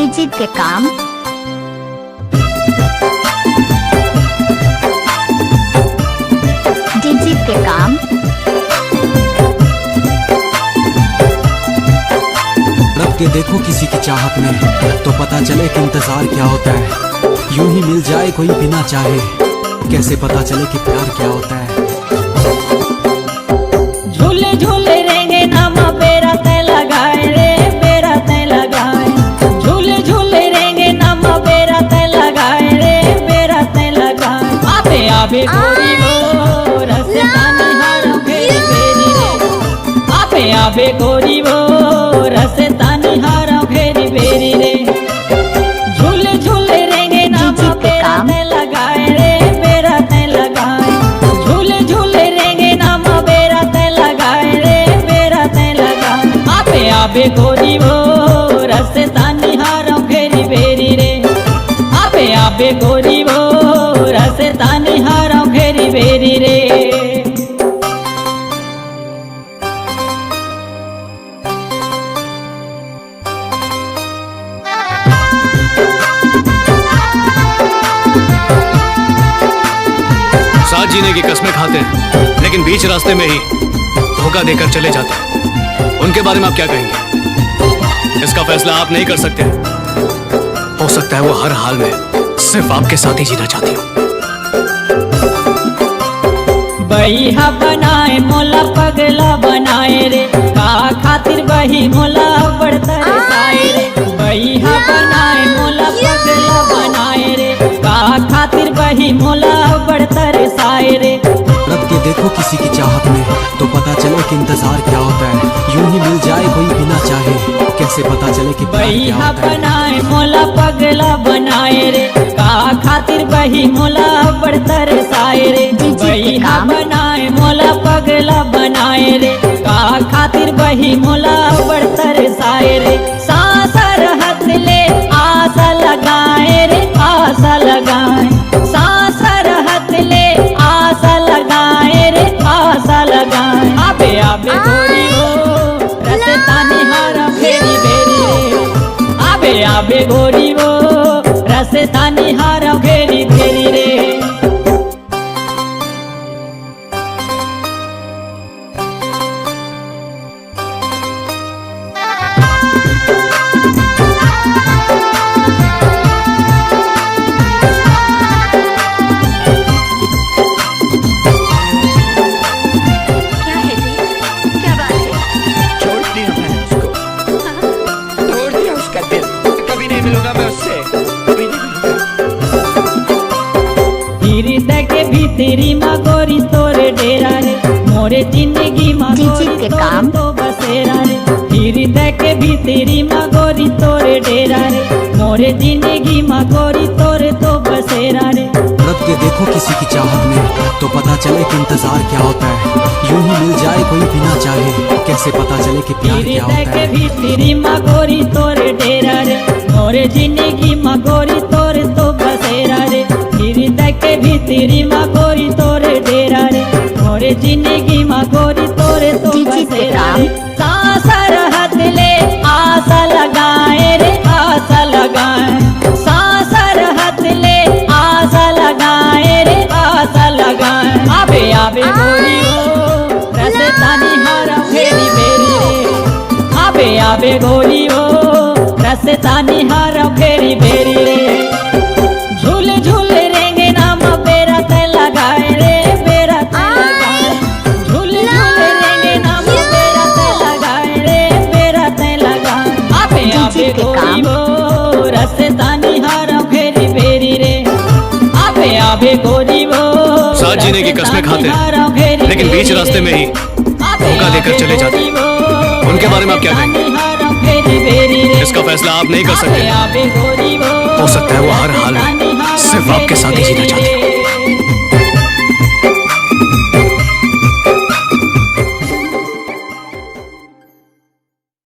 Digit के काम digit के काम रब के देखो किसी की चाहत में तो पता चले कि इंतजार क्या होता है। यूं ही मिल जाए कोई बिना चाहे, कैसे पता चले कि प्यार क्या होता है। झूले झूले रेंगे नामा बेरा तय लगाए रे, बेरा तय लगाए। झूले झूले रेंगे नामा बेरा तय लगाए रे, बेरा तय लगाए। आबे आबे गोरी वो रसदानी हारो फेरी फेरी रे। आबे आबे गोरी वो रसदानी हारो फेरी फेरी रे। झूले झूले रेंगे नामा बेरा तय लगाए रे, बेरा तय लगाए। झूले झूले रेंगे नामा बेरा तय लगाए रे, बेरा तय लगाए। आबे आबे गोरी वो रसदानी हारो फेरी फेरी रे। आबे आबे गोरी वो रसदानी हारो फेरी फेरी रे। साथ जीने की कस्में खाते हैं लेकिन बीच रास्ते में ही धोखा देकर चले जाते हैं। उनके बारे में आप क्या कहेंगे? इसका फैसला आप नहीं कर सकते। हो सकता है वो हर हाल में सिर्फ आपके साथ ही जीना चाहती हो। बहिया बनाए मोला पगला बनाए रे, का खातिर बही मोला बढ़तर साए रे। बहिया बनाए मोला पगला बनाए रे, का खातिर बही मोला बढ़तर साए रे। रब के देखो किसी की चाहत में तो पता चले कि इंतजार क्या होता है। यूं ही मिल जाए कोई बिना चाहे, कैसे पता चले कि प्यार क्या बहिया होता है। बनाए मोला पगला बनाए रे, का खातिर बही मोला बढ़तर साए रे। बहिया बनाए मोला पगला बनाए रे, का खातिर बही मोला बढ़तर साए रे। सांसर हथ ले आशा लगाए रे, आशा लगाए। सांसर हथ ले आशा लगाए रे, आशा लगाए। आबे आबे गोरी वो रसदानी हारा फेरी फेरी रे। आबे आबे गोरी वो रसदानी हारा फेरी फेरी रे। क्या है जी? क्या बात है? छोड़ दिया मैंने उसको, तोड़ दिया उसका दिल। कभी नहीं मिलूंगा मैं उससे, कभी नहीं मिलूंगा। हृदय के भीतरी माँ गोरी तोरे डेरा रे, मोरे जिंदगी माँ डिजिट गोरी के तोरे काम। तो बसेरा रे। हृदय के भीतरी माँ गोरी तोरे डेरा रे, मोरे जिंदगी माँ गोरी तोरे तो बसेरा रे। रब के देखो किसी की चाहत में तो पता चले कि इंतजार क्या होता है। यूं ही मिल जाए कोई बिना चाहे, कैसे पता चले कि प्यार क्या हृदय होता के है। भीतरी माँ गोरी तोरे डेरा रे, मोरे जिंदगी माँ गोरी तोरे तो बसेरा रे। हृदय के भीतरी माँ गोरी तोरे डेरा रे, मोरे जिंदगी माँ गोरी तोरे तो डिजिट के बसेरा काम। रे। सांसर हथ ले आशा लगाए रे, आशा लगाए। सांसर हथ ले आशा लगाए रे, आशा लगाए। आबे आबे गोरी ओ रसदानी हारा फेरी फेरी रे। आबे आबे गोरी ओ रसदानी हारा फेरी फेरी रे। झूले झूले रेंगे नामा बेरा तय लगाए रे, बेरा तय लगाए। झूले झूले रेंगे नामा बेरा तय लगाए रे, बेरा तय लगाए। आबे आबे के गोरी काम। वो रसदानी हारा फेरी फेरी रे। आबे आबे गोरी वो साथ जीने की कस्में खाते हैं लेकिन बीच रास्ते में ही धोखा देकर चले जाते हैं। उनके बारे में आप क्या कहेंगे? इसका फैसला आप नहीं कर सकते। हो सकता है वो हर हाल में सिर्फ आपके साथ ही जीना चाहती हो।